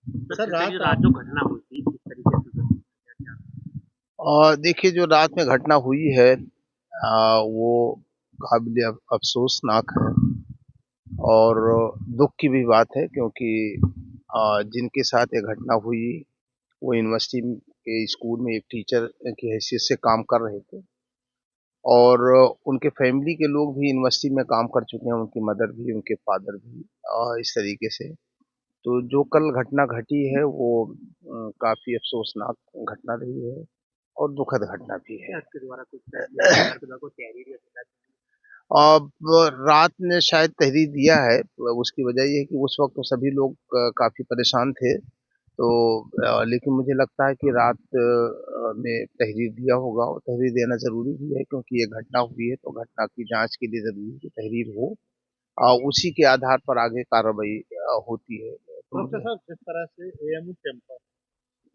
तो सर पिछली रात रात आप जो घटना हुई थी, किस तरीके से हुई थी? क्या? और देखिए जो रात में घटना हुई है वो काबिल अफसोसनाक है और दुख की भी बात है क्योंकि जिनके साथ ये घटना हुई वो यूनिवर्सिटी के स्कूल में एक टीचर की हैसियत से काम कर रहे थे और उनके फैमिली के लोग भी यूनिवर्सिटी में काम कर चुके हैं, उनकी मदर भी उनके फादर भी इस तरीके से। तो जो कल घटना घटी है वो काफ़ी अफसोसनाक घटना रही है और दुखद घटना भी क्या है। आपके द्वारा कुछ या परिवार के द्वारा कोई तहरीर या शिकायत? अब रात ने शायद तहरीर दिया है, उसकी वजह ये है कि उस वक़्त तो सभी लोग काफ़ी परेशान थे। तो लेकिन मुझे लगता है कि रात में तहरीर दिया होगा और तहरीर देना ज़रूरी भी है क्योंकि ये घटना हुई है, तो घटना की जाँच के लिए ज़रूरी है कि तहरीर हो। उसी के आधार पर आगे कार्रवाई होती है। तो प्रोफेसर मुझे साहब, जिस तरह से एएमयू कैंपस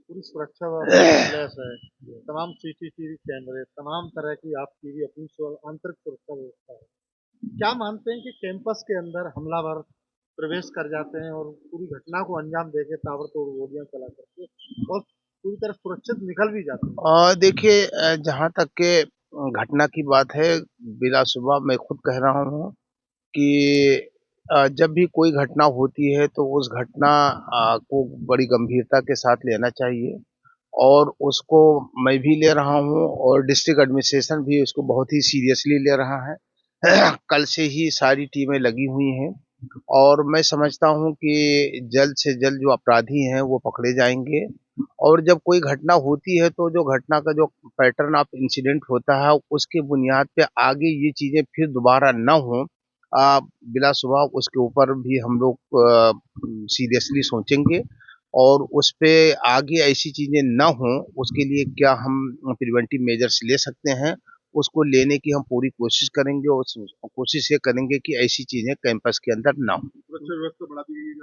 पूरी सुरक्षा व्यवस्था से लैस है, तमाम सीसीटीवी कैमरे, तमाम तरह की आपकी भी अपनी आंतरिक सुरक्षा व्यवस्था है, क्या मानते हैं कि कैंपस के अंदर हमलावर प्रवेश कर जाते हैं और पूरी घटना को अंजाम देके ताबड़तोड़ गोलियां चला करके और पूरी तरह सुरक्षित निकल भी जाते हैं? देखिए जहाँ तक के घटना की बात है, बिलासुबह मैं खुद कह रहा हूँ कि जब भी कोई घटना होती है तो उस घटना को बड़ी गंभीरता के साथ लेना चाहिए और उसको मैं भी ले रहा हूँ और डिस्ट्रिक्ट एडमिनिस्ट्रेशन भी उसको बहुत ही सीरियसली ले रहा है। कल से ही सारी टीमें लगी हुई हैं और मैं समझता हूँ कि जल्द से जल्द जो अपराधी हैं वो पकड़े जाएँगे और जब कोई घटना होती है तो जो घटना का जो पैटर्न ऑफ इंसिडेंट होता है उसके बुनियाद पे आगे ये चीज़ें फिर दोबारा ना हों, बिलासुबह उसके ऊपर भी हम लोग सीरियसली सोचेंगे और उस पे आगे ऐसी चीज़ें ना हों, उसके लिए क्या हम प्रिवेंटिव मेजर्स ले सकते हैं, उसको लेने की हम पूरी कोशिश करेंगे और कोशिश ये करेंगे कि ऐसी चीज़ें कैंपस के अंदर ना हों। सुरक्षा व्यवस्था बढ़ा दी गई है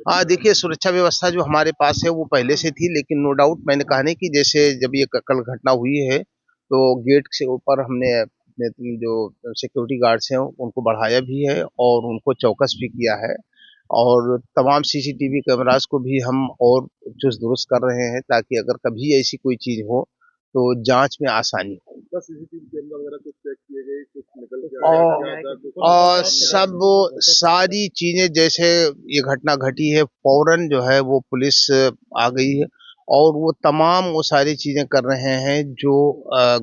हाँ, सर। देखिए सुरक्षा व्यवस्था जो हमारे पास है वो पहले से थी लेकिन नो डाउट मैंने कहा नहीं कि जैसे जब ये कल घटना हुई है तो गेट से ऊपर हमने अपने जो सिक्योरिटी गार्ड्स हैं उनको बढ़ाया भी है और उनको चौकस भी किया है और तमाम सीसीटीवी कैमरास को भी हम और चुस्त दुरुस्त कर रहे हैं ताकि अगर कभी ऐसी कोई चीज़ हो तो जांच में आसानी हो। बस सीसीटीवी कैमरा वगैरह कुछ चेक किए गए, कुछ निकल के आया, और क्या आधार कुछ और सामने सब वो सारी चीज़ें जैसे ये घटना घटी है फ़ौरन जो है वो पुलिस आ गई है और वो तमाम वो सारी चीज़ें कर रहे हैं जो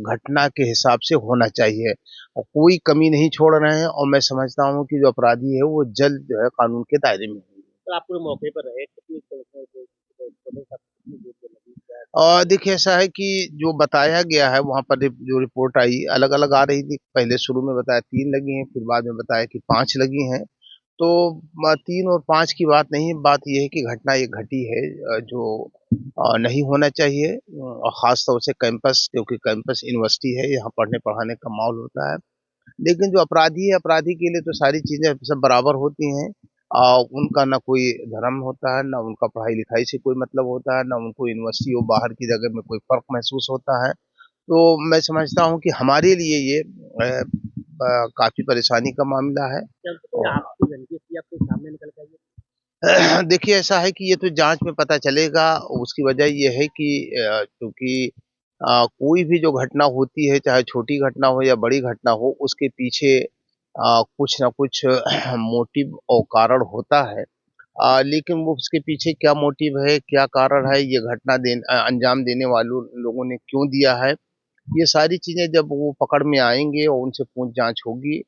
घटना के हिसाब से होना चाहिए और कोई कमी नहीं छोड़ रहे हैं और मैं समझता हूँ कि जो अपराधी है वो जल्द जो है कानून के दायरे में होंगे। तो आप पूरे मौके पर रहे, कितनी पुलिस आपको कितनी देर में लगी, क्या? और देखिए ऐसा है कि जो बताया गया है वहाँ पर जो रिपोर्ट आई अलग-अलग आ रही थी। पहले शुरू में बताया 3 लगी हैं, फिर बाद में बताया कि 5 लगी हैं। तो 3 और 5 की बात नहीं, बात ये है कि घटना ये घटी है जो नहीं होना चाहिए और ख़ास तौर से कैंपस क्योंकि कैंपस यूनिवर्सिटी है, यहाँ पढ़ने-पढ़ाने का माहौल होता है। लेकिन जो अपराधी है, अपराधी के लिए तो सारी चीज़ें सब बराबर होती हैं। उनका ना कोई धर्म होता है, ना उनका पढ़ाई-लिखाई से कोई मतलब होता है, ना उनको यूनिवर्सिटी और बाहर की जगह में कोई फ़र्क महसूस होता है। तो मैं समझता हूँ कि हमारे लिए ये काफ़ी परेशानी का मामला है क्या उनको कोई और आपकी रंजिश या कोई सामने निकल के आई है? देखिए ऐसा है कि ये तो जाँच में पता चलेगा। उसकी वजह ये है कि चूँकि कोई भी जो घटना होती है, चाहे छोटी घटना हो या बड़ी घटना हो, उसके पीछे कुछ न कुछ मोटिव और कारण होता है। लेकिन वो उसके पीछे क्या मोटिव है, क्या कारण है, ये अंजाम देने वालों लोगों ने क्यों दिया है, ये सारी चीज़ें जब वो पकड़ में आएँगे और उनसे पूछ-जाँच होगी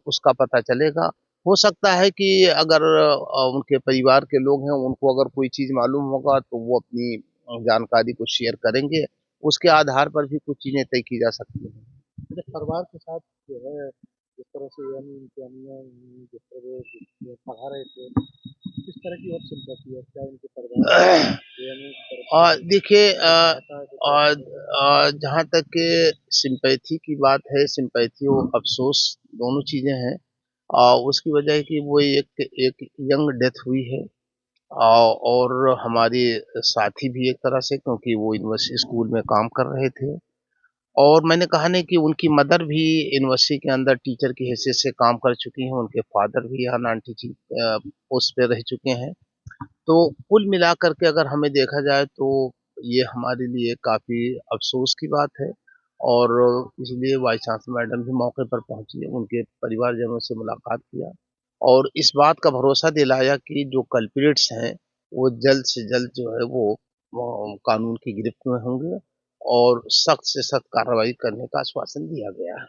उसका पता चलेगा। हो सकता है कि अगर उनके परिवार के लोग हैं, उनको अगर कोई चीज़ मालूम होगा तो वो अपनी जानकारी को शेयर करेंगे। उसके आधार पर भी कुछ चीज़ें तय की जा सकती हैं। अच्छा, परिवार के साथ जो है, जिस तरह से यानी इंतजामिया जिस तरह से पढ़ा रहे थे, किस तरह की और सिंपैथी है? क्या उनके परिवार में यानी तरफ से कोई देखिए सहायता है, कुछ ऐसा कुछ है? जहाँ तक के सिंपैथी की बात है, सिंपैथी और अफ़सोस दोनों चीज़ें हैं। उसकी वजह है कि वो एक एक यंग डेथ हुई है और हमारे साथी भी एक तरह से क्योंकि वो यूनिवर्सिटी स्कूल में काम कर रहे थे और मैंने कहा नहीं कि उनकी मदर भी यूनिवर्सिटी के अंदर टीचर की हैसियत से काम कर चुकी हैं, उनके फादर भी यहाँ नॉन टीचिंग पोस्ट पे रह चुके हैं। तो कुल मिलाकर के अगर हमें देखा जाए तो ये हमारे लिए काफ़ी अफ़सोस की बात है और इसलिए वाइस चांसलर मैडम भी मौके पर पहुँची, उनके परिवारजनों से मुलाकात किया और इस बात का भरोसा दिलाया कि जो कल्प्रिट्स हैं, वो जल्द से जल्द जो है वो कानून की गिरफ्त में होंगे और सख्त से सख्त कार्रवाई करने का आश्वासन दिया गया है।